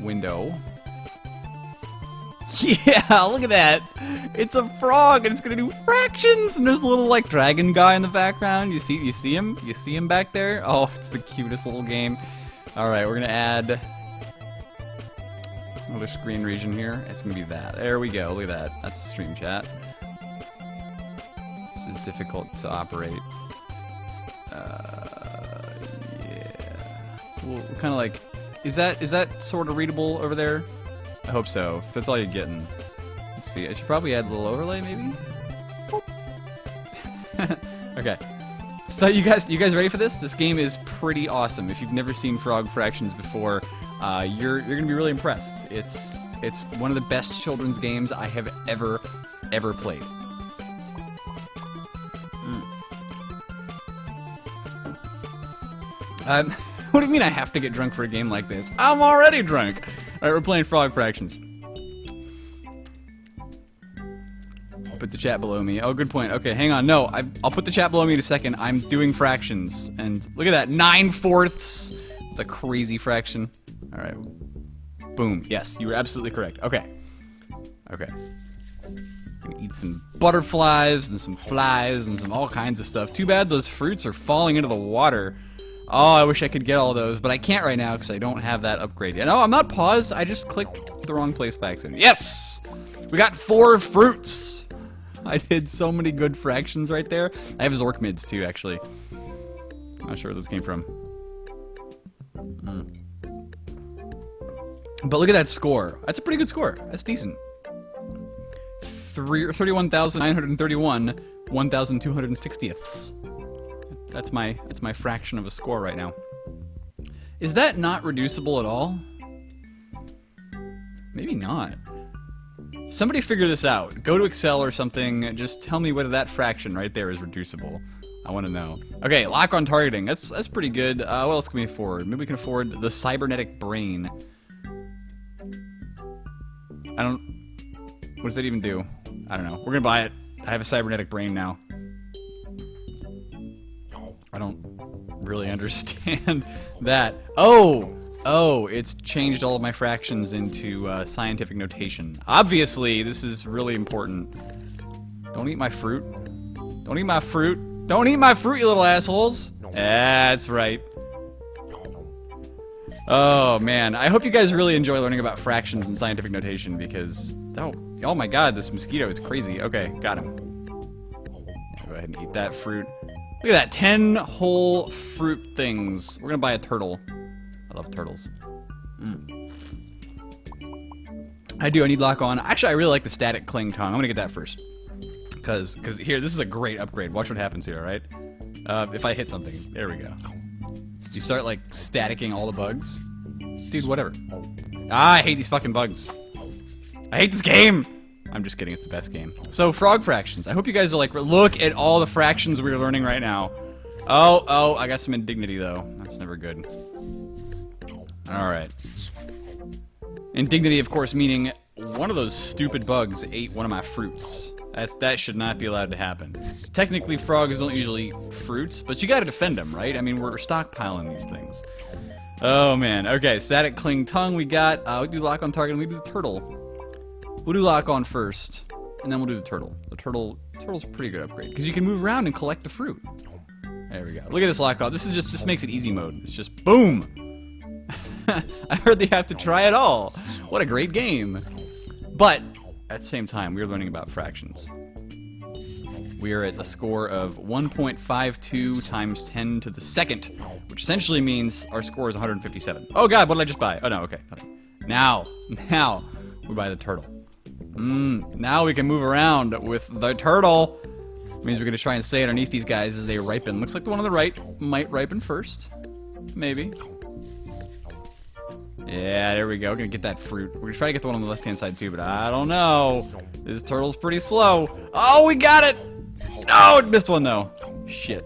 window. Yeah, look at that. It's a frog and it's gonna do fractions, and there's a little like dragon guy in the background. You see him? You see him back there? Oh, it's the cutest little game. Alright, we're gonna add another screen region here. It's gonna be that. There we go, look at that. That's the stream chat. This is difficult to operate. Yeah. We'll kind of like, is that sort of readable over there? I hope so, because that's all you're getting. Let's see, I should probably add a little overlay, maybe? Okay. So you guys ready for this? This game is pretty awesome. If you've never seen Frog Fractions before, you're gonna be really impressed. It's one of the best children's games I have ever played. What do you mean I have to get drunk for a game like this? I'm already drunk! Alright, we're playing Frog Fractions. Put the chat below me. Oh, good point. Okay, hang on. No, I'll put the chat below me in a second. I'm doing fractions. And look at that. 9/4. It's a crazy fraction. Alright. Boom. Yes, you were absolutely correct. Okay. Okay. Gonna eat some butterflies and some flies and some all kinds of stuff. Too bad those fruits are falling into the water. Oh, I wish I could get all those, but I can't right now because I don't have that upgrade yet. No, I'm not paused. I just clicked the wrong place by accident. Yes! We got 4 fruits! I did so many good fractions right there. I have Zork mids too, actually. Not sure where those came from. But look at that score. That's a pretty good score. That's decent. 31,931, 1,260ths. That's my fraction of a score right now. Is that not reducible at all? Maybe not. Somebody figure this out. Go to Excel or something. Just tell me whether that fraction right there is reducible. I want to know. Okay, lock on targeting. That's pretty good. What else can we afford? Maybe we can afford the cybernetic brain. What does that even do? I don't know. We're gonna buy it. I have a cybernetic brain now. I don't really understand that. Oh, it's changed all of my fractions into scientific notation. Obviously, this is really important. Don't eat my fruit. Don't eat my fruit. Don't eat my fruit, you little assholes. That's right. Oh, man. I hope you guys really enjoy learning about fractions and scientific notation because... Oh my god, this mosquito is crazy. Okay, got him. Go ahead and eat that fruit. Look at that, 10 whole fruit things. We're gonna buy a turtle. I love turtles. I need lock on. Actually, I really like the static cling tongue. I'm gonna get that first. Cause here, this is a great upgrade. Watch what happens here, alright? If I hit something, there we go. You start like staticking all the bugs. Dude, whatever. Ah, I hate these fucking bugs. I hate this game! I'm just kidding, it's the best game. So, Frog Fractions. I hope you guys are like, look at all the fractions we're learning right now. Oh, I got some indignity though. That's never good. Alright. Indignity, of course, meaning one of those stupid bugs ate one of my fruits. That should not be allowed to happen. Technically, frogs don't usually eat fruits, but you gotta defend them, right? I mean, we're stockpiling these things. Oh, man. Okay, static cling tongue we got. We do lock on target, and we do the turtle. We'll do lock on first, and then we'll do the turtle. Turtle's a pretty good upgrade, because you can move around and collect the fruit. There we go. Look at this lock on. This makes it easy mode. It's just boom! I hardly have to try at all. What a great game. But, at the same time, we're learning about fractions. We are at a score of 1.52 times 10 to the second, which essentially means our score is 157. Oh god, what did I just buy? Oh no, okay. Now, we buy the turtle. Now we can move around with the turtle. Means we're gonna try and stay underneath these guys as they ripen. Looks like the one on the right might ripen first. Maybe. Yeah, there we go. We're gonna get that fruit. We're gonna try to get the one on the left-hand side too, but I don't know. This turtle's pretty slow. Oh, we got it! No, it missed one though. Shit.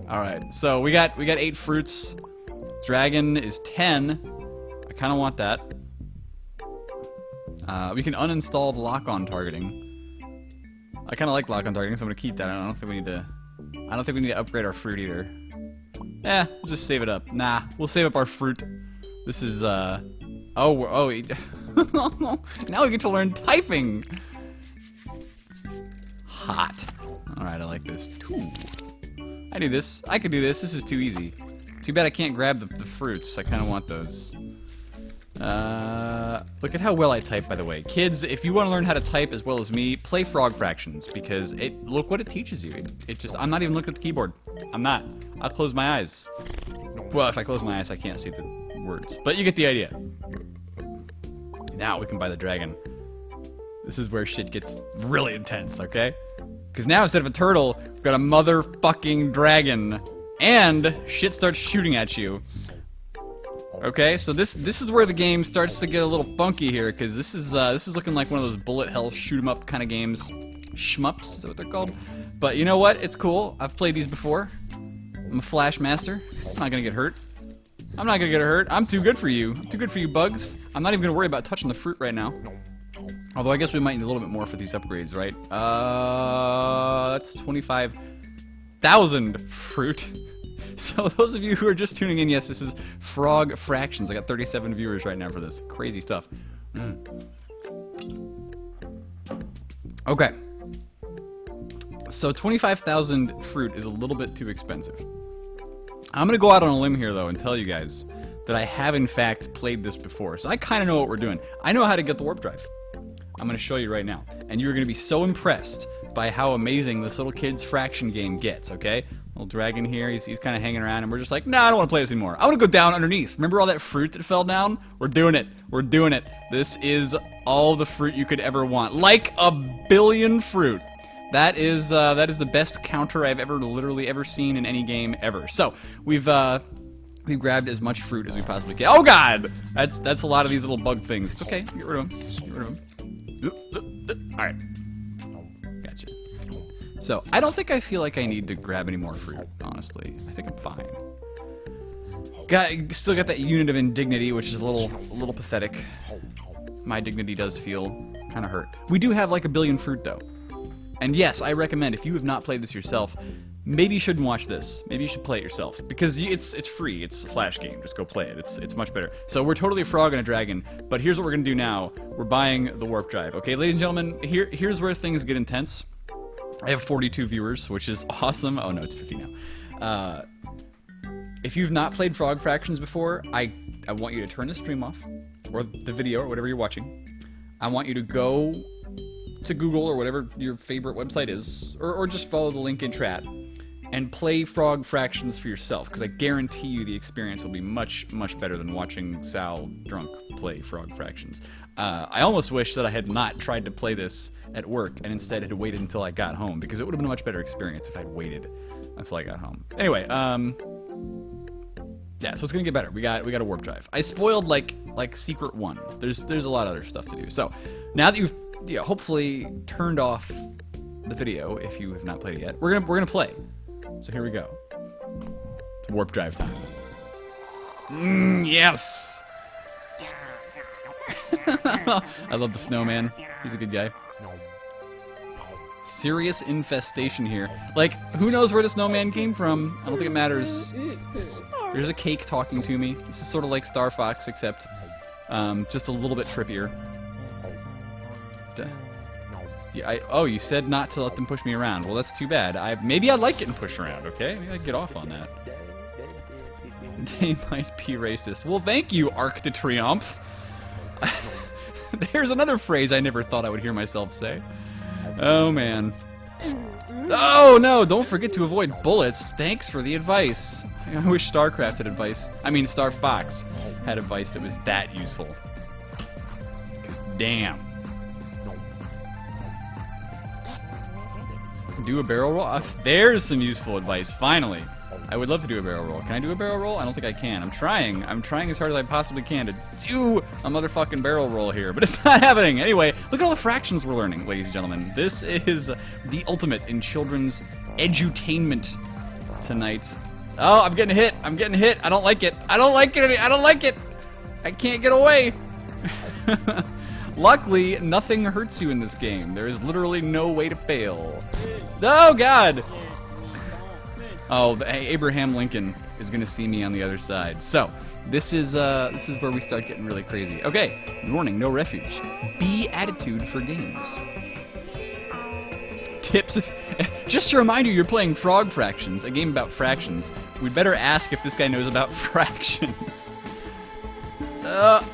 Alright, so we got 8 fruits. Dragon is 10. I kinda want that. We can uninstall the lock-on targeting. I kind of like lock-on targeting, so I'm gonna keep that. I don't think we need to upgrade our fruit either. We'll just save it up. Nah, we'll save up our fruit. This is Oh, now we get to learn typing. Hot. Alright, I like this. Too. I do this. I could do this. This is too easy. Too bad I can't grab the fruits. I kind of want those. Look at how well I type, by the way. Kids, if you want to learn how to type as well as me, play Frog Fractions, because look what it teaches you. It just, I'm not even looking at the keyboard. I'm not. I'll close my eyes. Well, if I close my eyes, I can't see the words. But you get the idea. Now we can buy the dragon. This is where shit gets really intense, okay? Because now instead of a turtle, we've got a motherfucking dragon. And shit starts shooting at you. Okay, so this is where the game starts to get a little funky here, because this is looking like one of those bullet hell shoot 'em up kind of games. Shmups, is that what they're called? But you know what? It's cool. I've played these before. I'm a Flash master. I'm not gonna get hurt. I'm not gonna get hurt. I'm too good for you. I'm too good for you, bugs. I'm not even gonna worry about touching the fruit right now. Although I guess we might need a little bit more for these upgrades, right? That's 25,000 fruit. So those of you who are just tuning in, yes, this is Frog Fractions. I got 37 viewers right now for this. Crazy stuff. Okay. So 25,000 fruit is a little bit too expensive. I'm going to go out on a limb here, though, and tell you guys that I have, in fact, played this before. So I kind of know what we're doing. I know how to get the warp drive. I'm going to show you right now. And you're going to be so impressed by how amazing this little kid's fraction game gets, okay? Little dragon here, he's kind of hanging around, and we're just like, nah, I don't want to play this anymore. I want to go down underneath. Remember all that fruit that fell down? We're doing it. We're doing it. This is all the fruit you could ever want. Like a billion fruit. That is the best counter I've literally ever seen in any game ever. So we've grabbed as much fruit as we possibly can. Oh God, that's a lot of these little bug things. It's okay. Get rid of them. Get rid of them. All right. Gotcha. So I don't think I feel like I need to grab any more fruit. Honestly, I think I'm fine. Still got that unit of indignity, which is a little pathetic. My dignity does feel kind of hurt. We do have like a billion fruit though. And yes, I recommend, if you have not played this yourself, maybe you shouldn't watch this. Maybe you should play it yourself, because it's free. It's a Flash game. Just go play it. It's much better. So we're totally a frog and a dragon, but here's what we're gonna do now. We're buying the warp drive. Okay, ladies and gentlemen, here's where things get intense. I have 42 viewers, which is awesome. Oh no, it's 50 now. If you've not played Frog Fractions before, I want you to turn the stream off, or the video, or whatever you're watching. I want you to go to Google or whatever your favorite website is, or just follow the link in chat and play Frog Fractions for yourself, because I guarantee you the experience will be much, much better than watching Sal drunk play Frog Fractions. I almost wish that I had not tried to play this at work and instead had waited until I got home, because it would have been a much better experience if I'd waited until I got home. Anyway, yeah, so it's gonna get better. We got a warp drive. I spoiled like Secret 1. There's a lot of other stuff to do. So now that you've hopefully turned off the video, if you have not played it yet, we're gonna play. So here we go. It's warp drive time. Yes. I love the snowman. He's a good guy. Serious infestation here. Like, who knows where the snowman came from? I don't think it matters. There's a cake talking to me. This is sort of like Star Fox, except just a little bit trippier. Yeah, oh, you said not to let them push me around. Well, that's too bad. Maybe I'd like getting pushed around, okay? Maybe I'd get off on that. They might be racist. Well, thank you, Arc de Triomphe. There's another phrase I never thought I would hear myself say. Oh, man. Oh, no, don't forget to avoid bullets. Thanks for the advice. I wish StarCraft had advice. I mean, Star Fox had advice that was that useful. Because, damn. Do a barrel roll? There's some useful advice, finally. I would love to do a barrel roll. Can I do a barrel roll? I don't think I can. I'm trying as hard as I possibly can to do a motherfucking barrel roll here, but it's not happening. Anyway, look at all the fractions we're learning, ladies and gentlemen. This is the ultimate in children's edutainment tonight. Oh, I'm getting hit. I'm getting hit. I don't like it. I don't like it. I don't like it. I can't get away. Luckily, nothing hurts you in this game. There is literally no way to fail. Oh, God. Oh, Abraham Lincoln is gonna see me on the other side. So, this is where we start getting really crazy. Okay, warning, no refuge. B attitude for games. Tips. Just to remind you, you're playing Frog Fractions, a game about fractions. We'd better ask if this guy knows about fractions. Oh,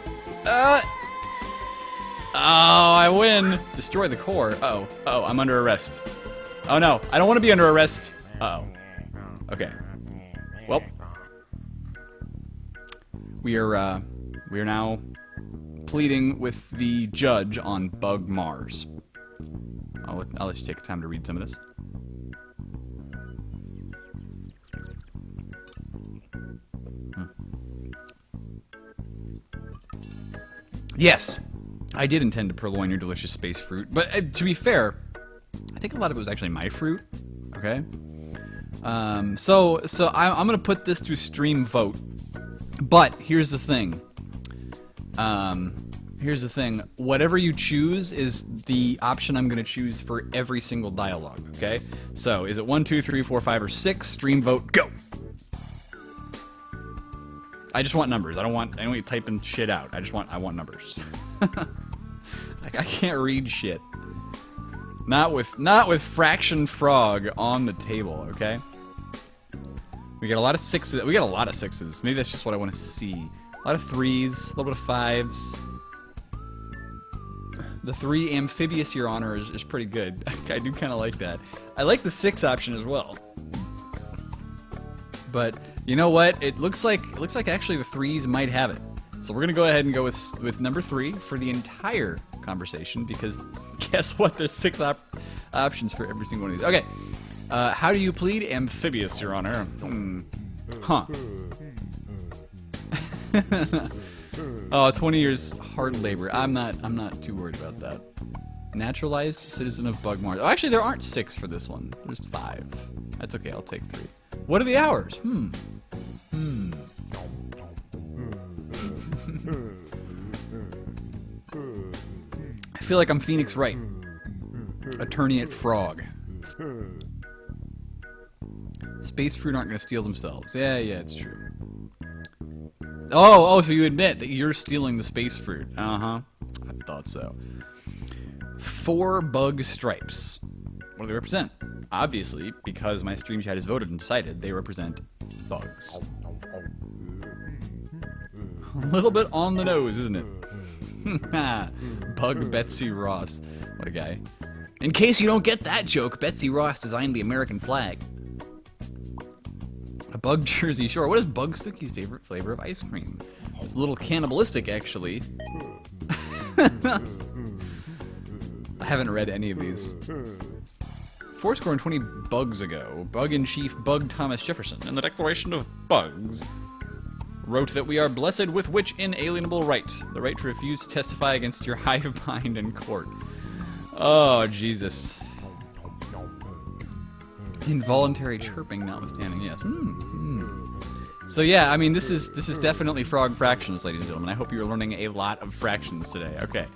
I win. Destroy the core. Oh, I'm under arrest. Oh no, I don't want to be under arrest. Uh-oh. Okay. Well, we are now pleading with the judge on Bug Mars. I'll let you take time to read some of this. Yes, I did intend to purloin your delicious space fruit, but to be fair, I think a lot of it was actually my fruit. Okay. So I'm gonna put this to stream vote, but here's the thing. Whatever you choose is the option I'm gonna choose for every single dialogue. Okay. So is it 1, 2, 3, 4, 5, or 6? Stream vote. Go. I just want numbers. I don't want typing shit out. I want numbers. I can't read shit. Not with Fraction Frog on the table, okay? We got a lot of 6s. We got a lot of 6s. Maybe that's just what I want to see. A lot of 3s, a little bit of 5s. The 3 amphibious, Your Honor, is pretty good. I do kind of like that. I like the 6 option as well. But you know what? It looks like actually the 3s might have it. So we're gonna go ahead and go with number 3 for the entire conversation, because guess what? There's 6 options for every single one of these. Okay. How do you plead? Amphibious, Your Honor. Huh. Oh, 20 years hard labor. I'm not too worried about that. Naturalized citizen of Bug Mars. Oh, actually, there aren't 6 for this one. There's 5. That's okay. I'll take 3. What are the hours? I feel like I'm Phoenix Wright, attorney at Frog. Space fruit aren't going to steal themselves. Yeah, it's true. Oh, so you admit that you're stealing the space fruit. Uh-huh. I thought so. 4 bug stripes. What do they represent? Obviously, because my stream chat has voted and decided, they represent bugs. A little bit on the nose, isn't it? Bug Betsy Ross. What a guy. In case you don't get that joke, Betsy Ross designed the American flag. A Bug Jersey Shore. What is Bug Stookie's favorite flavor of ice cream? It's a little cannibalistic, actually. I haven't read any of these. 420 bugs ago, Bug-in-Chief Bug Thomas Jefferson, in the Declaration of Bugs, wrote that we are blessed with which inalienable right, the right to refuse to testify against your hive mind in court. Oh, Jesus. Involuntary chirping notwithstanding, yes. So yeah, I mean, this is definitely Frog Fractions, ladies and gentlemen. I hope you're learning a lot of fractions today. Okay.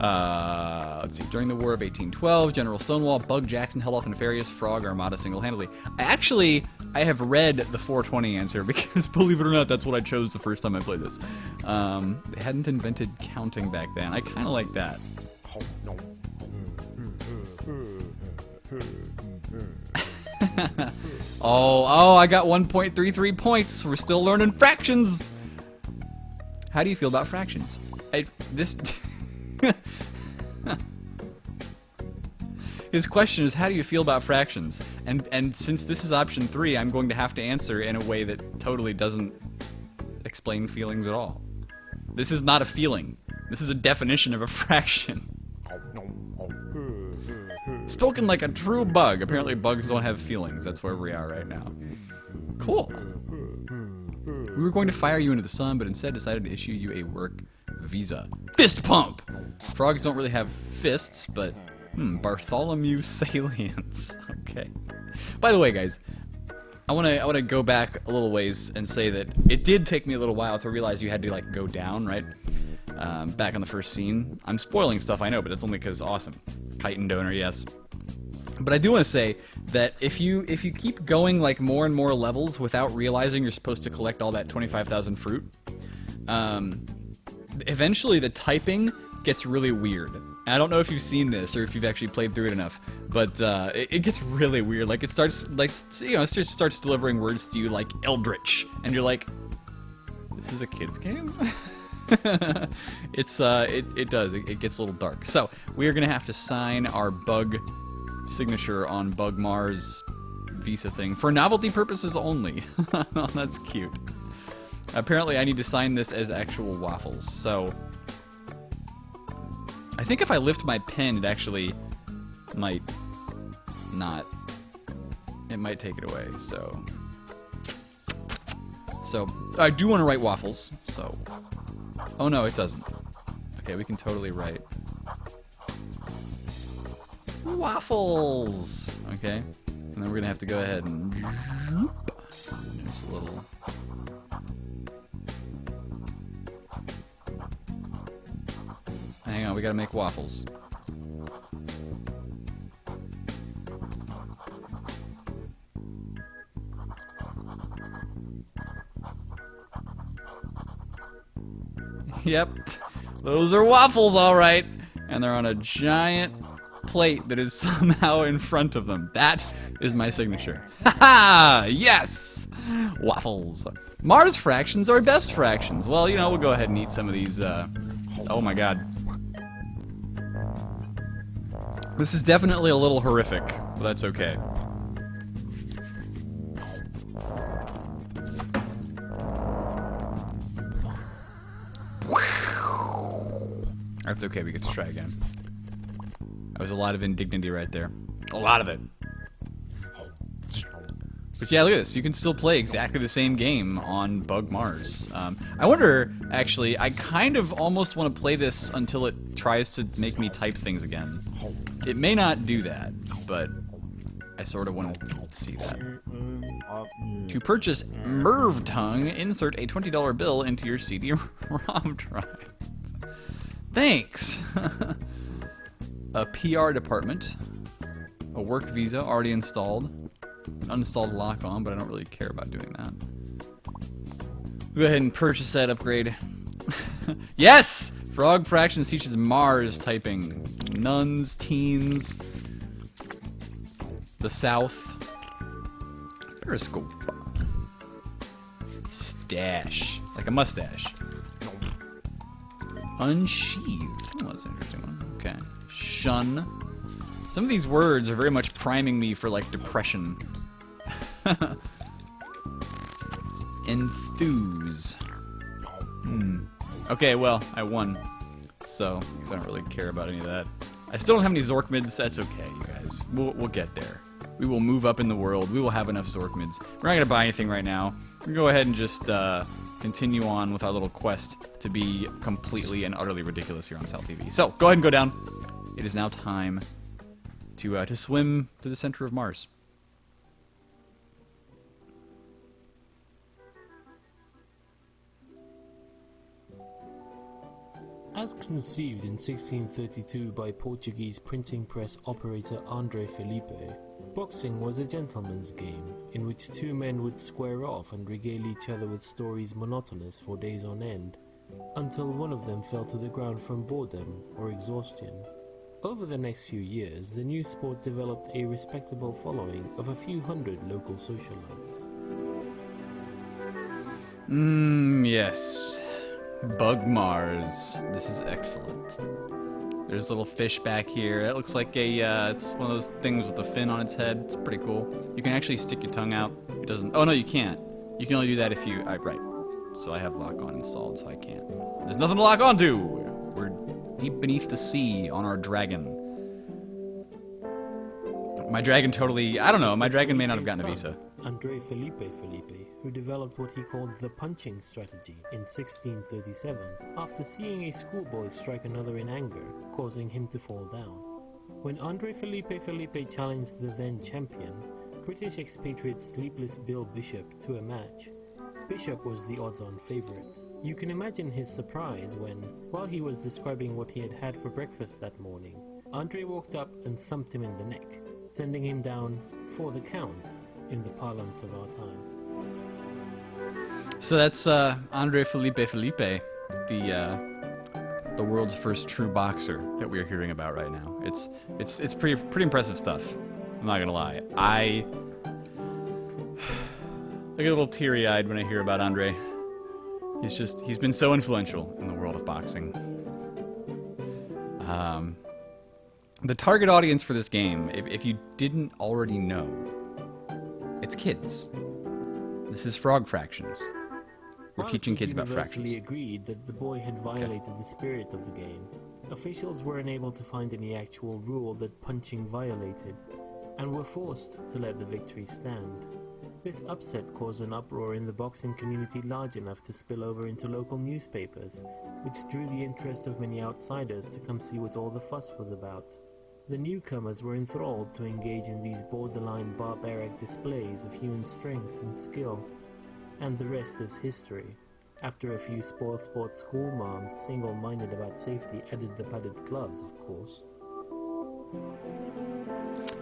Let's see. During the War of 1812, General Stonewall, Bug Jackson held off a nefarious Frog Armada single-handedly. I have read the 420 answer because, believe it or not, that's what I chose the first time I played this. They hadn't invented counting back then. I kind of like that. Oh, I got 1.33 points. We're still learning fractions. How do you feel about fractions? His question is, how do you feel about fractions? And since this is option 3, I'm going to have to answer in a way that totally doesn't explain feelings at all. This is not a feeling. This is a definition of a fraction. Spoken like a true bug. Apparently bugs don't have feelings. That's where we are right now. Cool. We were going to fire you into the sun, but instead decided to issue you a work visa. Fist pump! Frogs don't really have fists, but Bartholomew salience. Okay. By the way, guys, I want to go back a little ways and say that it did take me a little while to realize you had to like go down, right? Back on the first scene. I'm spoiling stuff, I know, but it's only because awesome. Chitin donor, yes. But I do want to say that if you keep going like more and more levels without realizing you're supposed to collect all that 25,000 fruit, eventually the typing gets really weird. And I don't know if you've seen this or if you've actually played through it enough, but it gets really weird. Like it starts like it just starts delivering words to you like Eldritch, and you're like, this is a kid's game. It does. It gets a little dark. So we are gonna have to sign our bug signature on Bug Mars visa thing for novelty purposes only. Oh, that's cute. Apparently I need to sign this as actual waffles, so I think if I lift my pen it actually might not. It might take it away, so I do want to write waffles, so oh no, it doesn't. Okay, we can totally write waffles. Okay, and then we're gonna have to go ahead and there's a little. Hang on, we gotta make waffles. Yep, those are waffles, all right, and they're on a giant plate that is somehow in front of them. That is my signature. Haha! Yes! Waffles. Mars fractions are best fractions. Well, you know, we'll go ahead and eat some of these. Oh my god. This is definitely a little horrific, but that's okay. That's okay, we get to try again. That was a lot of indignity right there. A lot of it. But yeah, look at this. You can still play exactly the same game on Bug Mars. I wonder, actually, I kind of almost want to play this until it tries to make me type things again. It may not do that, but I sort of want to see that. To purchase Merv Tongue, insert a $20 bill into your CD-ROM drive. Thanks! A PR department. A work visa already installed. An uninstalled lock-on, but I don't really care about doing that. Go ahead and purchase that upgrade. Yes! Frog Fractions teaches Mars typing. Nuns, teens. The South. Periscope. Stash. Like a mustache. Unsheathed. Oh, that's an interesting one. Okay. Shun. Some of these words are very much priming me for, like, depression. Enthuse. Okay, well, I won. So, because I don't really care about any of that. I still don't have any Zorkmids. That's okay, you guys. We'll get there. We will move up in the world. We will have enough Zorkmids. We're not going to buy anything right now. We're going to go ahead and just continue on with our little quest to be completely and utterly ridiculous here on Tell TV. So, go ahead and go down. It is now time to swim to the center of Mars. As conceived in 1632 by Portuguese printing press operator André Felipe, boxing was a gentleman's game in which two men would square off and regale each other with stories monotonous for days on end, until one of them fell to the ground from boredom or exhaustion. Over the next few years, the new sport developed a respectable following of a few hundred local socialites. Yes. Bug Mars. This is excellent. There's a little fish back here. It looks like it's one of those things with a fin on its head. It's pretty cool. You can actually stick your tongue out. It doesn't. Oh no, you can't. You can only do that if you. Right. So I have lock on installed, so I can't. There's nothing to lock onto. We're deep beneath the sea on our dragon. My dragon totally. I don't know. My dragon may not have gotten a visa. André Felipe, who developed what he called the punching strategy in 1637, after seeing a schoolboy strike another in anger, causing him to fall down. When André Felipe challenged the then champion, British expatriate Sleepless Bill Bishop, to a match, Bishop was the odds-on favorite. You can imagine his surprise when, while he was describing what he had had for breakfast that morning, André walked up and thumped him in the neck, sending him down for the count in the parlance of our time. So that's Andre Felipe, the world's first true boxer that we're hearing about right now. It's pretty impressive stuff. I'm not gonna lie. I get a little teary-eyed when I hear about Andre. He's been so influential in the world of boxing. The target audience for this game, if you didn't already know, it's kids. This is Frog Fractions. We're teaching kids about fractions. Universally agreed that the boy had violated the spirit of the game. Officials were unable to find any actual rule that punching violated, and were forced to let the victory stand. This upset caused an uproar in the boxing community large enough to spill over into local newspapers, which drew the interest of many outsiders to come see what all the fuss was about. The newcomers were enthralled to engage in these borderline barbaric displays of human strength and skill, and the rest is history. After a few spoiled sport school moms, single-minded about safety, added the padded gloves, of course.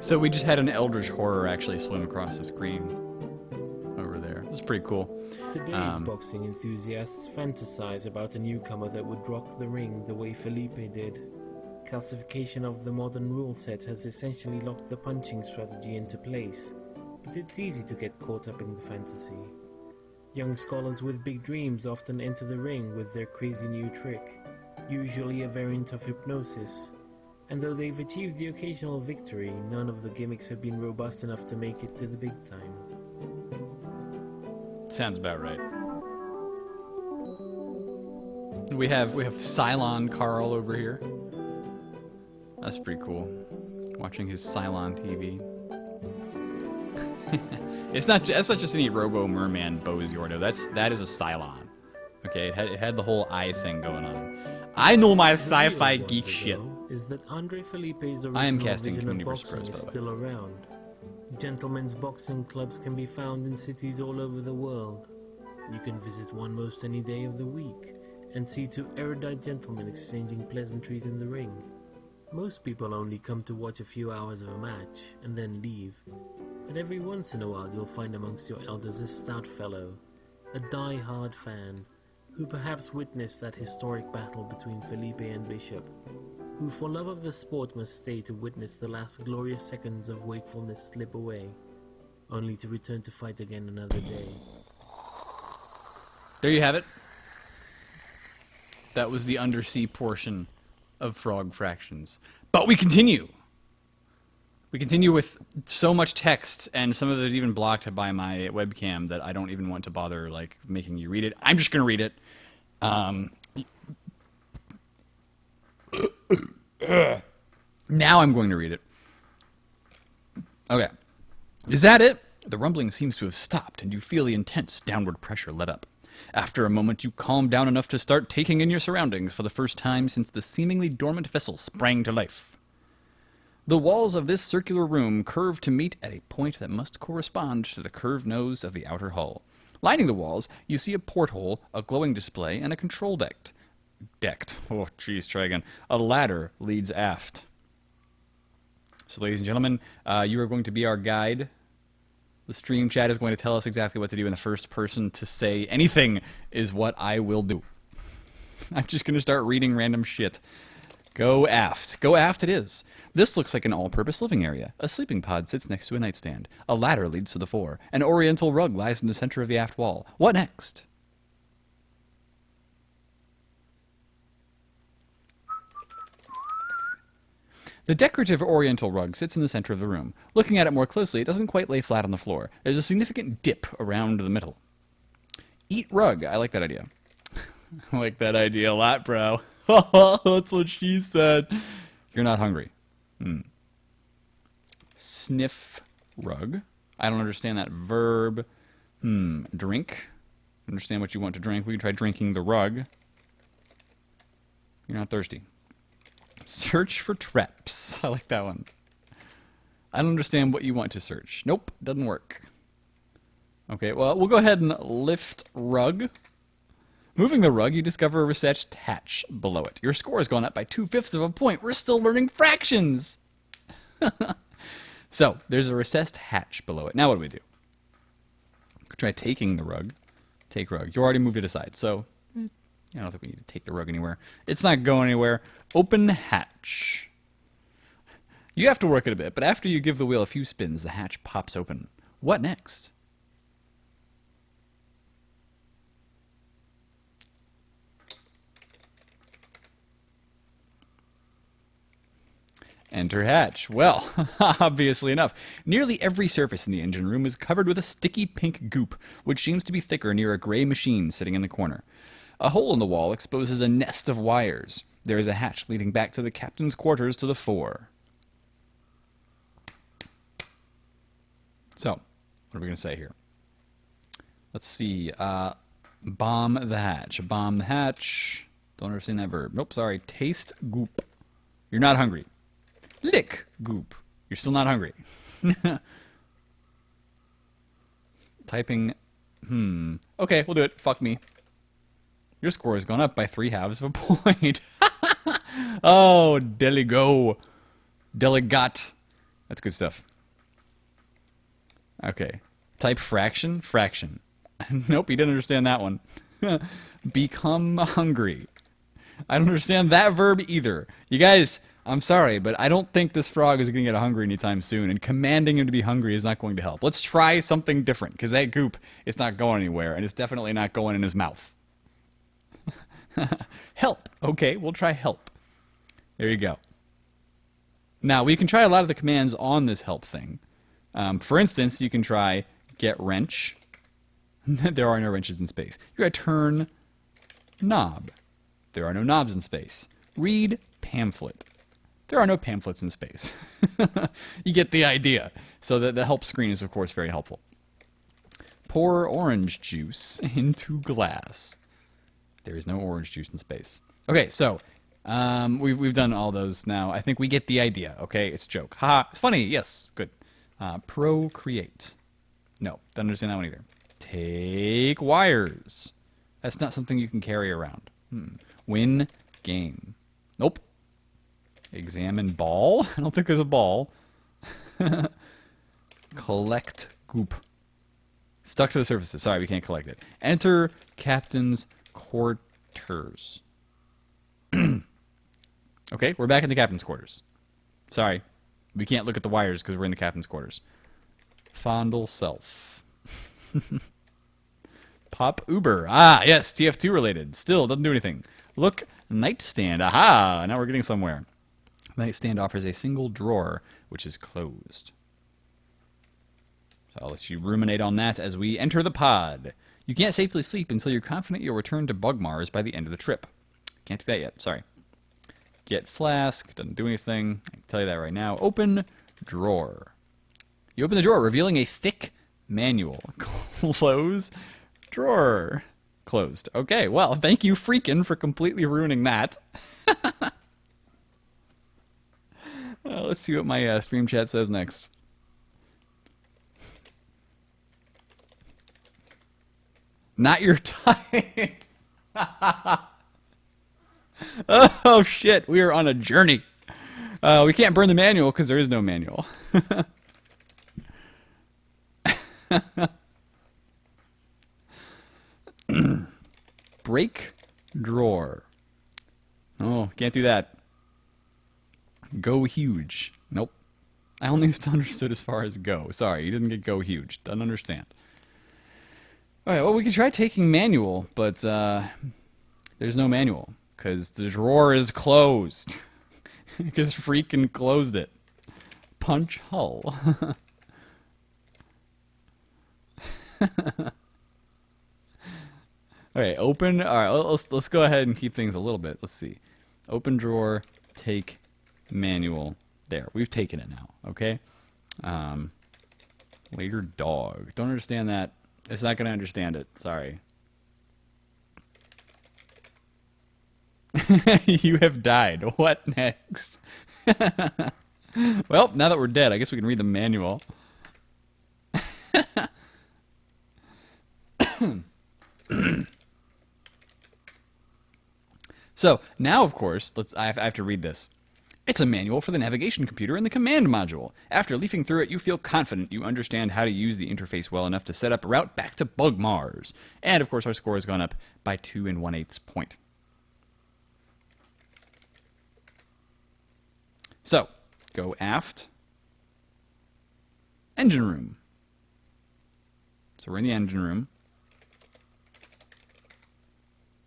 So we just had an Eldritch Horror actually swim across the screen over there. It was pretty cool. Today's boxing enthusiasts fantasize about a newcomer that would rock the ring the way Felipe did. Calcification of the modern rule set has essentially locked the punching strategy into place, but it's easy to get caught up in the fantasy. Young scholars with big dreams often enter the ring with their crazy new trick, usually a variant of hypnosis. And though they've achieved the occasional victory, none of the gimmicks have been robust enough to make it to the big time. Sounds about right. We have Cylon Carl over here. That's pretty cool. Watching his Cylon TV. That's not just any Robo Merman Bose Yordo. That is a Cylon. Okay, it had the whole eye thing going on. I know my sci-fi geek shit. Is that Andre Felipe's I am original casting vision of Community boxing Bros, is by the way. still around. Gentlemen's boxing clubs can be found in cities all over the world. You can visit one most any day of the week and see two erudite gentlemen exchanging pleasantries in the ring. Most people only come to watch a few hours of a match and then leave. But every once in a while you'll find amongst your elders a stout fellow, a die-hard fan, who perhaps witnessed that historic battle between Felipe and Bishop, who for love of the sport must stay to witness the last glorious seconds of wakefulness slip away, only to return to fight again another day. There you have it. That was the undersea portion of Frog Fractions. But we continue. We continue with so much text, and some of it is even blocked by my webcam that I don't even want to bother making you read it. I'm just going to read it. Now I'm going to read it. Okay. Is that it? The rumbling seems to have stopped, and you feel the intense downward pressure let up. After a moment, you calm down enough to start taking in your surroundings for the first time since the seemingly dormant vessel sprang to life. The walls of this circular room curve to meet at a point that must correspond to the curved nose of the outer hull. Lining the walls, you see a porthole, a glowing display, and a control deck. Oh, geez, try again. A ladder leads aft. So, ladies and gentlemen, you are going to be our guide. The stream chat is going to tell us exactly what to do, and the first person to say anything is what I will do. I'm just going to start reading random shit. Go aft. Go aft it is. This looks like an all-purpose living area. A sleeping pod sits next to a nightstand. A ladder leads to the fore. An oriental rug lies in the center of the aft wall. What next? The decorative oriental rug sits in the center of the room. Looking at it more closely, it doesn't quite lay flat on the floor. There's a significant dip around the middle. Eat rug. I like that idea. I like that idea a lot, bro. That's what she said. You're not hungry. Sniff rug. I don't understand that verb. Drink. Understand what you want to drink. We can try drinking the rug. You're not thirsty. Search for traps. I like that one. I don't understand what you want to search. Nope, doesn't work. Okay, well, we'll go ahead and lift rug. Moving the rug, you discover a recessed hatch below it. Your score has gone up by 2/5 of a point. We're still learning fractions! So, there's a recessed hatch below it. Now what do we do? Could try taking the rug. Take rug. You already moved it aside, so I don't think we need to take the rug anywhere. It's not going anywhere. Open hatch. You have to work it a bit, but after you give the wheel a few spins, the hatch pops open. What next? Enter hatch. Well, obviously enough. Nearly every surface in the engine room is covered with a sticky pink goop, which seems to be thicker near a gray machine sitting in the corner. A hole in the wall exposes a nest of wires. There is a hatch leading back to the captain's quarters to the fore. So, what are we going to say here? Let's see. Bomb the hatch. Bomb the hatch. Don't understand that verb. Nope, sorry. Taste goop. You're not hungry. Lick goop. You're still not hungry. Typing. Okay, we'll do it. Fuck me. Your score has gone up by 3/2 of a point. Oh, deligo. Delegat. That's good stuff. Okay. Type fraction. Fraction. Nope, you didn't understand that one. Become hungry. I don't understand that verb either. You guys, I'm sorry, but I don't think this frog is going to get hungry anytime soon, and commanding him to be hungry is not going to help. Let's try something different, because that goop is not going anywhere, and it's definitely not going in his mouth. Help. Okay, we'll try help. There you go. Now, we can try a lot of the commands on this help thing. For instance, you can try get wrench. There are no wrenches in space. You gotta turn knob. There are no knobs in space. Read pamphlet. There are no pamphlets in space. You get the idea. So the help screen is, of course, very helpful. Pour orange juice into glass. There is no orange juice in space. Okay, so we've done all those now. I think we get the idea, okay? It's a joke. Ha! It's funny. Yes, good. Procreate. No, don't understand that one either. Take wires. That's not something you can carry around. Win game. Nope. Examine ball. I don't think there's a ball. Collect goop. Stuck to the surfaces. Sorry, we can't collect it. Enter captain's quarters. Okay, we're back in the captain's quarters. Sorry, we can't look at the wires because we're in the captain's quarters. Fondle self. Pop Uber. Ah, yes, TF2 related. Still doesn't do anything. Look, nightstand. Aha, now we're getting somewhere. Nightstand offers a single drawer, which is closed. So I'll let you ruminate on that as we enter the pod. You can't safely sleep until you're confident you'll return to Bugmars by the end of the trip. Can't do that yet, sorry. Get flask, doesn't do anything. I can tell you that right now. Open drawer. You open the drawer, revealing a thick manual. Close drawer. Closed. Okay, well, thank you, Freakin', for completely ruining that. Let's see what my stream chat says next. Not your type. Oh, shit. We are on a journey. We can't burn the manual because there is no manual. Break drawer. Oh, can't do that. Go huge. Nope. I only understood as far as go. Sorry, you didn't get go huge. Doesn't understand. Alright, well, we can try taking manual, but there's no manual because the drawer is closed. Because Freakin' closed it. Punch hull. Alright, open. Alright, let's go ahead and keep things a little bit. Let's see. Open drawer, take manual. There, we've taken it now, okay? Later dog. Don't understand that. It's not going to understand it. Sorry. You have died. What next? Well, now that we're dead, I guess we can read the manual. So, now, of course, I have to read this. It's a manual for the navigation computer in the command module. After leafing through it, you feel confident you understand how to use the interface well enough to set up a route back to Bugmars. And of course, our score has gone up by 2 1/8 points. So, go aft. Engine room. So we're in the engine room.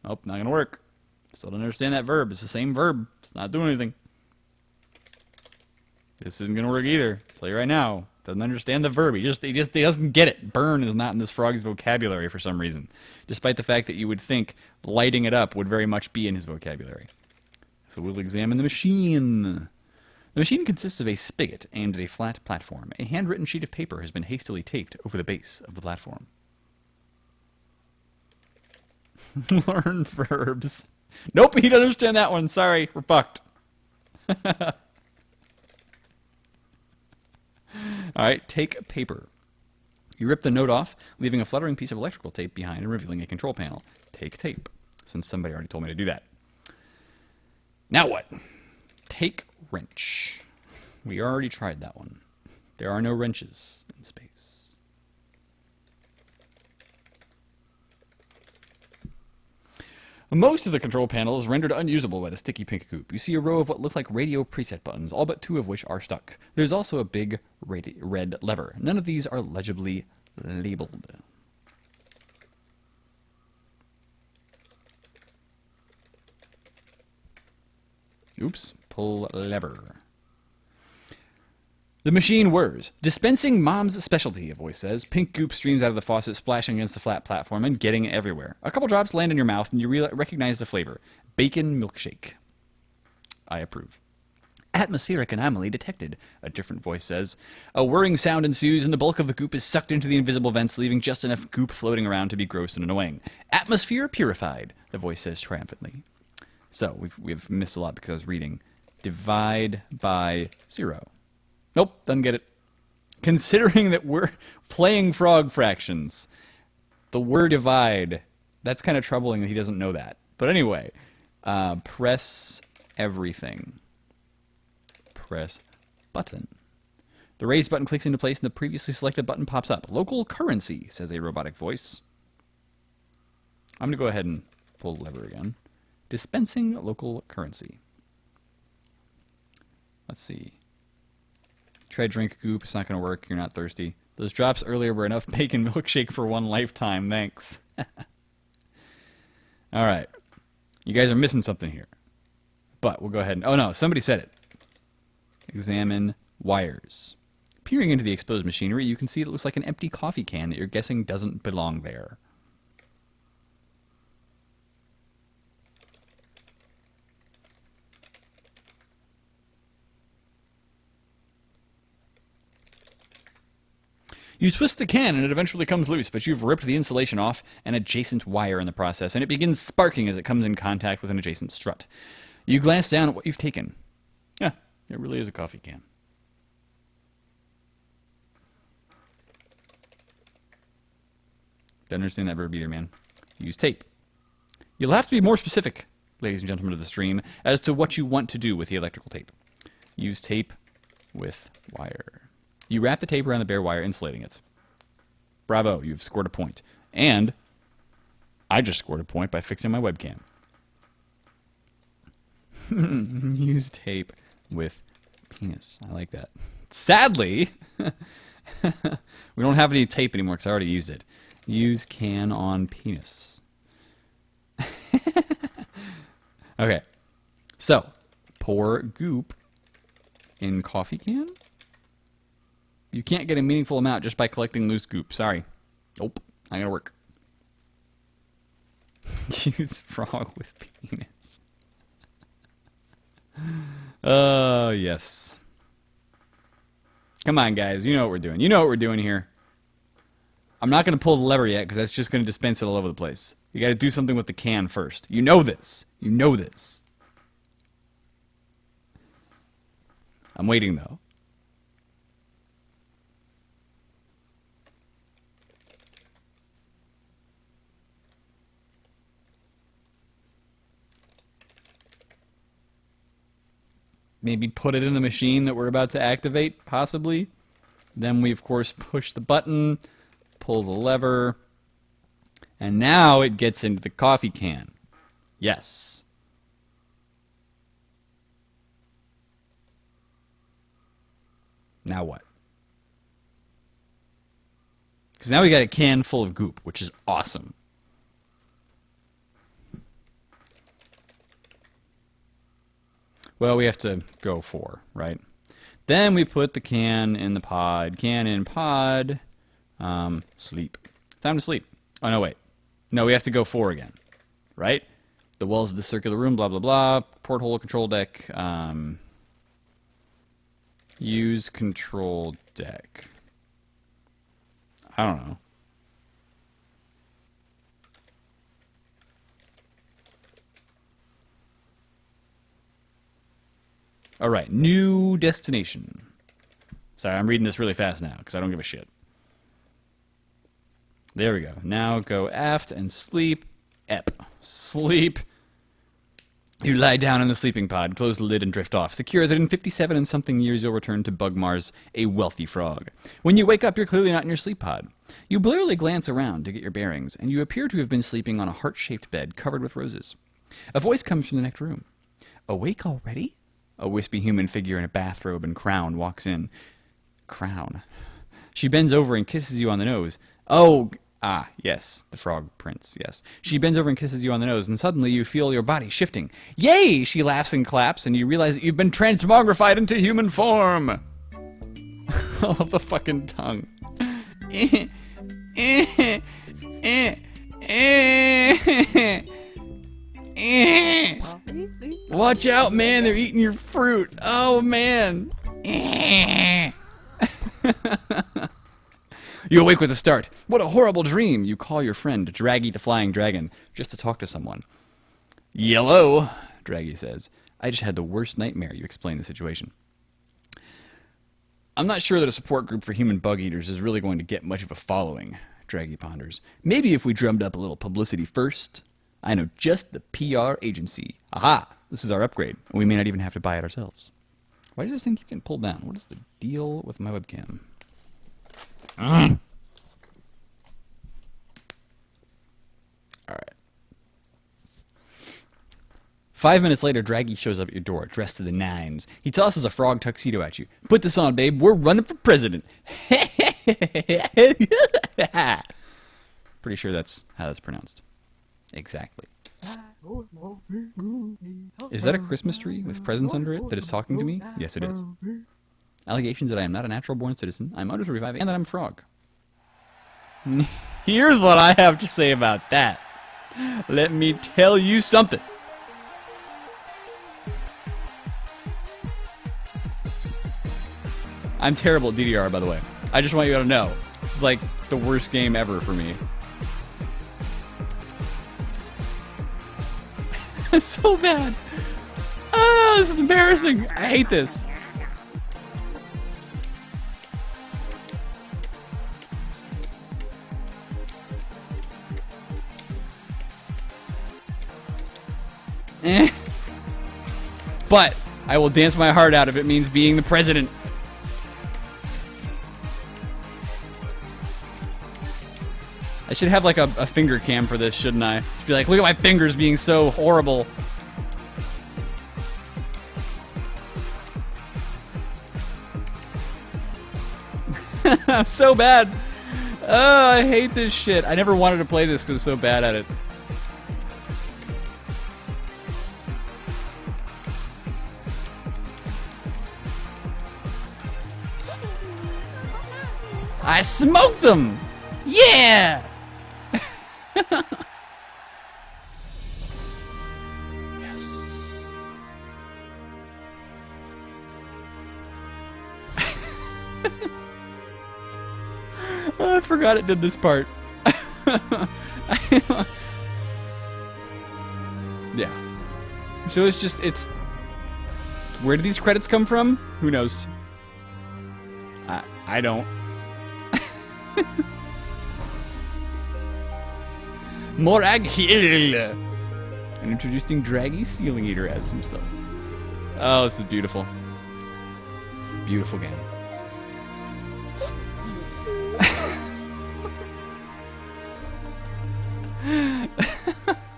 Oh, not gonna work. Still don't understand that verb. It's the same verb. It's not doing anything. This isn't gonna work either. I'll tell you right now. Doesn't understand the verb. He doesn't get it. Burn is not in this frog's vocabulary for some reason. Despite the fact that you would think lighting it up would very much be in his vocabulary. So we'll examine the machine. The machine consists of a spigot aimed at a flat platform. A handwritten sheet of paper has been hastily taped over the base of the platform. Learn verbs. Nope, he doesn't understand that one. Sorry, we're fucked. Alright, take paper. You rip the note off, leaving a fluttering piece of electrical tape behind and revealing a control panel. Take tape, since somebody already told me to do that. Now what? Take wrench. We already tried that one. There are no wrenches in space. Most of the control panel is rendered unusable by the sticky pink goop. You see a row of what look like radio preset buttons, all but 2 of which are stuck. There's also a big red lever. None of these are legibly labeled. Oops. Pull lever. The machine whirs. Dispensing mom's specialty, a voice says. Pink goop streams out of the faucet, splashing against the flat platform and getting everywhere. A couple drops land in your mouth, and you recognize the flavor. Bacon milkshake. I approve. Atmospheric anomaly detected, a different voice says. A whirring sound ensues, and the bulk of the goop is sucked into the invisible vents, leaving just enough goop floating around to be gross and annoying. Atmosphere purified, the voice says triumphantly. So, we've missed a lot because I was reading. Divide by 0. Nope, doesn't get it. Considering that we're playing frog fractions, the word divide, that's kind of troubling that he doesn't know that. But anyway, press everything. Press button. The raised button clicks into place and the previously selected button pops up. Local currency, says a robotic voice. I'm going to go ahead and pull the lever again. Dispensing local currency. Let's see. Try drink goop. It's not going to work. You're not thirsty. Those drops earlier were enough bacon milkshake for one lifetime. Thanks. All right. You guys are missing something here. But we'll go ahead and... Oh, no. Somebody said it. Examine wires. Peering into the exposed machinery, you can see it looks like an empty coffee can that you're guessing doesn't belong there. You twist the can and it eventually comes loose, but you've ripped the insulation off an adjacent wire in the process, and it begins sparking as it comes in contact with an adjacent strut. You glance down at what you've taken. Yeah, it really is a coffee can. Don't understand that verb either, man. Use tape. You'll have to be more specific, ladies and gentlemen of the stream, as to what you want to do with the electrical tape. Use tape with wire. You wrap the tape around the bare wire, insulating it. Bravo, you've scored a point. And I just scored a point by fixing my webcam. Use tape with penis. I like that. Sadly, we don't have any tape anymore because I already used it. Use can on penis. Okay. So, pour goop in coffee can? You can't get a meaningful amount just by collecting loose goop. Sorry. Nope. Not gonna work. Use frog with penis. Oh, yes. Come on, guys. You know what we're doing. You know what we're doing here. I'm not going to pull the lever yet because that's just going to dispense it all over the place. You got to do something with the can first. You know this. You know this. I'm waiting, though. maybe put it in the machine that we're about to activate, possibly. Then we, of course, push the button, pull the lever, and now it gets into the coffee can. Yes. Now what? Because now we got a can full of goop, which is awesome. Well, we have to go 4, right? Then we put the can in the pod. Can in pod. Sleep. Time to sleep. Oh, no, wait. No, we have to go 4 again. Right? The walls of the circular room, blah, blah, blah. Porthole, control deck. Use control deck. I don't know. All right, new destination. Sorry, I'm reading this really fast now because I don't give a shit. There we go. Now go aft and sleep. Ep. Sleep. You lie down in the sleeping pod, close the lid, and drift off. Secure that in 57 and something years you'll return to Bugmars, a wealthy frog. When you wake up, you're clearly not in your sleep pod. You blurrily glance around to get your bearings, and you appear to have been sleeping on a heart-shaped bed covered with roses. A voice comes from the next room. Awake already? A wispy human figure in a bathrobe and crown walks in. Crown. She bends over and kisses you on the nose. Oh, yes, the frog prince, yes. She bends over and kisses you on the nose, and suddenly you feel your body shifting. Yay! She laughs and claps, and you realize that you've been transmogrified into human form. Oh, the fucking tongue. Watch out, man, they're eating your fruit. Oh, man. You awake with a start. What a horrible dream. You call your friend, Draggy the Flying Dragon, just to talk to someone. Yellow, Draggy says. I just had the worst nightmare. You explain the situation. I'm not sure that a support group for human bug eaters is really going to get much of a following, Draggy ponders. Maybe if we drummed up a little publicity first. I know just the PR agency. Aha! This is our upgrade, and we may not even have to buy it ourselves. Why does this thing keep getting pulled down? What is the deal with my webcam? Alright. 5 minutes later, Draggy shows up at your door, dressed to the nines. He tosses a frog tuxedo at you. Put this on, babe. We're running for president. Pretty sure that's how that's pronounced. Exactly. Is that a Christmas tree with presents under it that is talking to me? Yes, it is. Allegations that I am not a natural-born citizen, I'm under 35, and that I'm a frog. Here's what I have to say about that. Let me tell you something. I'm terrible at DDR, by the way. I just want you to know. This is like the worst game ever for me. It's so bad. Ah, this is embarrassing. I hate this. But I will dance my heart out if it means being the president. I should have like a finger cam for this, shouldn't I? Just be like, look at my fingers being so horrible. I'm so bad. Oh, I hate this shit. I never wanted to play this because I'm so bad at it. I smoked them! Yeah! Yes. Oh, I forgot it did this part. Yeah. So it's... Where did these credits come from? Who knows? I don't. Morag Hill! And introducing Draggy Ceiling Eater as himself. Oh, this is beautiful. Beautiful game.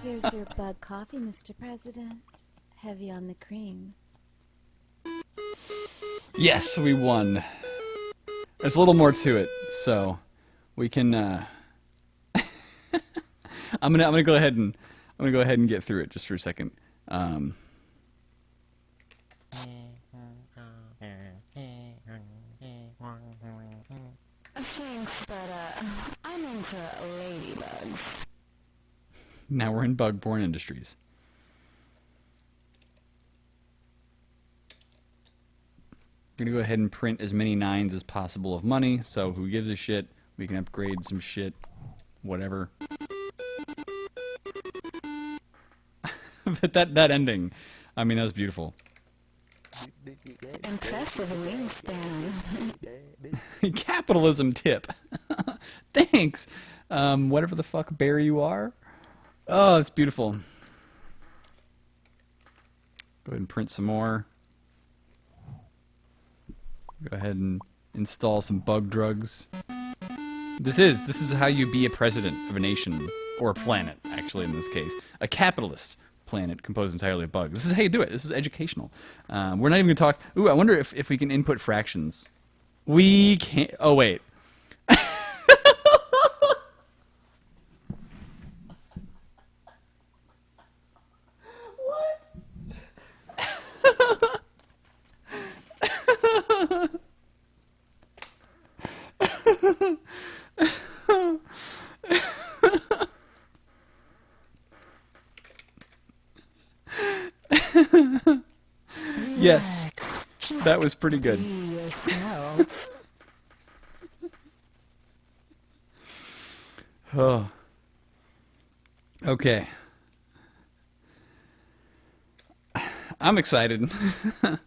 Here's your bug coffee, Mr. President. Heavy on the cream. Yes, we won. There's a little more to it, so we can. I'm gonna go ahead and get through it just for a second. Thanks, but I'm into ladybugs. Now we're in Bugborn Industries. We're gonna go ahead and print as many 9s as possible of money, so who gives a shit? We can upgrade some shit. Whatever. But that ending, I mean, that was beautiful. Impressive wingspan. Capitalism tip. Thanks. Whatever the fuck bear you are. Oh, it's beautiful. Go ahead and print some more. Go ahead and install some bug drugs. This is how you be a president of a nation, or a planet, actually, in this case. A capitalist planet composed entirely of bugs. This is how you do it. This is educational. We're not even going to talk... Ooh, I wonder if we can input fractions. We can't... Oh, wait. Yes, that was pretty good. Oh. Okay. I'm excited. We're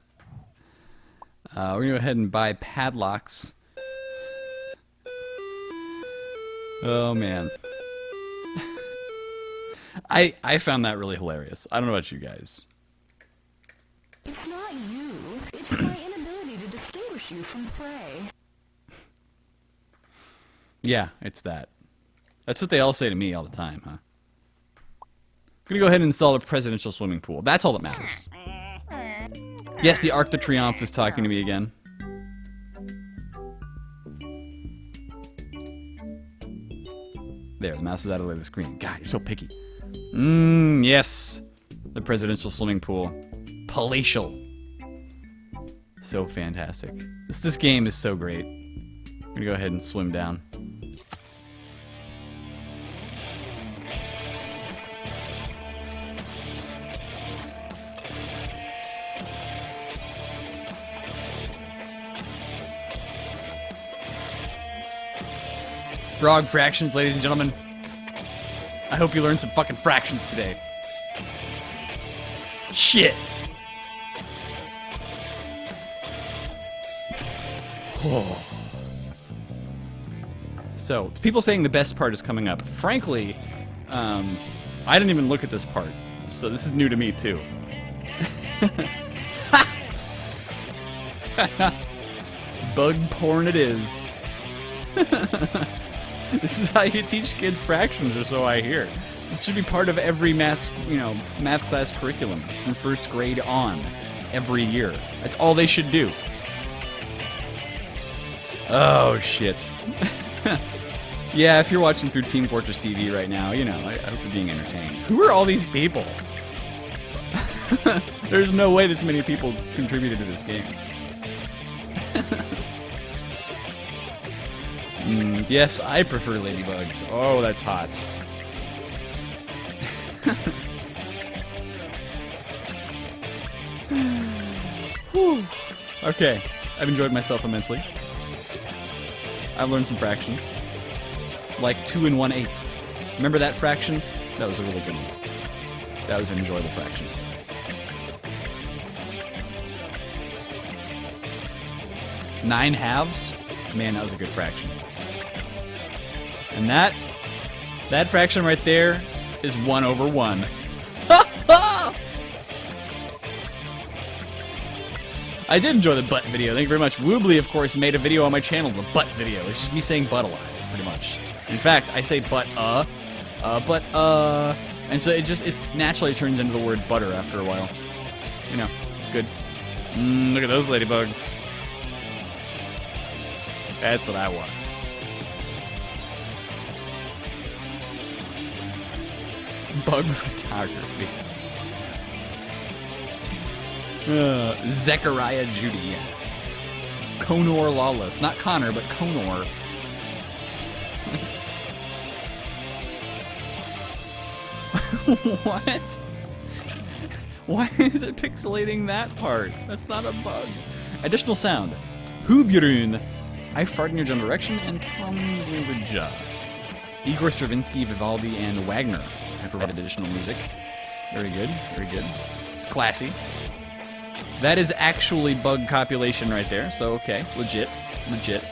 going to go ahead and buy padlocks. Oh, man. I found that really hilarious. I don't know about you guys. It's not you. It's my inability to distinguish you from prey. Yeah, it's that. That's what they all say to me all the time, huh? I'm gonna go ahead and install a presidential swimming pool. That's all that matters. Yes, the Arc de Triomphe is talking to me again. There, the mouse is out of the way of the screen. God, you're so picky. Yes. The presidential swimming pool. Palatial. So fantastic. This game is so great. I'm gonna go ahead and swim down. Frog fractions, ladies and gentlemen. I hope you learned some fucking fractions today. Shit. Oh. So, people saying the best part is coming up. Frankly, I didn't even look at this part, so this is new to me too. Bug porn it is. This is how you teach kids fractions, or so I hear. This should be part of every math class curriculum from first grade on, every year. That's all they should do. Oh shit. Yeah, if you're watching through Team Fortress TV right now, you know, I hope you're being entertained. Who are all these people? There's no way this many people contributed to this game. Yes, I prefer ladybugs. Oh, that's hot. Whew. Okay, I've enjoyed myself immensely. I've learned some fractions. Like 2 1/8. Remember that fraction? That was a really good one. That was an enjoyable fraction. Nine halves? Man, that was a good fraction. And that fraction right there is 1/1. I did enjoy the butt video. Thank you very much. Woobly, of course, made a video on my channel, the butt video. It's just me saying butt a lot, pretty much. In fact, I say butt, and so it naturally turns into the word butter after a while. You know, it's good. Look at those ladybugs. That's what I want. Bug photography. Zechariah Judy. Conor Lawless. Not Connor, but Conor. What? Why is it pixelating that part? That's not a bug. Additional sound. Hubjörn. I Fart in Your General Direction and Tom Ringerja. Igor Stravinsky, Vivaldi, and Wagner have provided additional music. Very good, very good. It's classy. That is actually bug copulation right there, so okay, legit, legit.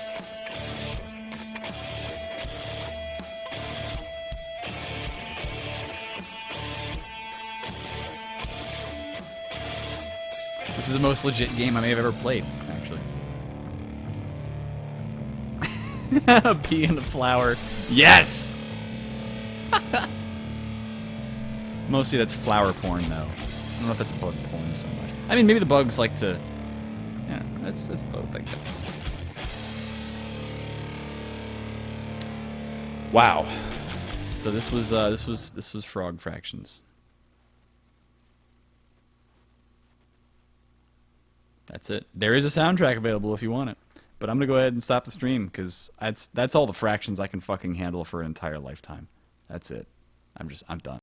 This is the most legit game I may have ever played, actually. A pea in the flower. Yes! Mostly that's flower porn, though. I don't know if that's bug porn so much. I mean, maybe the bugs like to... Yeah, that's both, I guess. Wow. So this was Frog Fractions. That's it. There is a soundtrack available if you want it. But I'm going to go ahead and stop the stream, because that's all the fractions I can fucking handle for an entire lifetime. That's it. I'm done.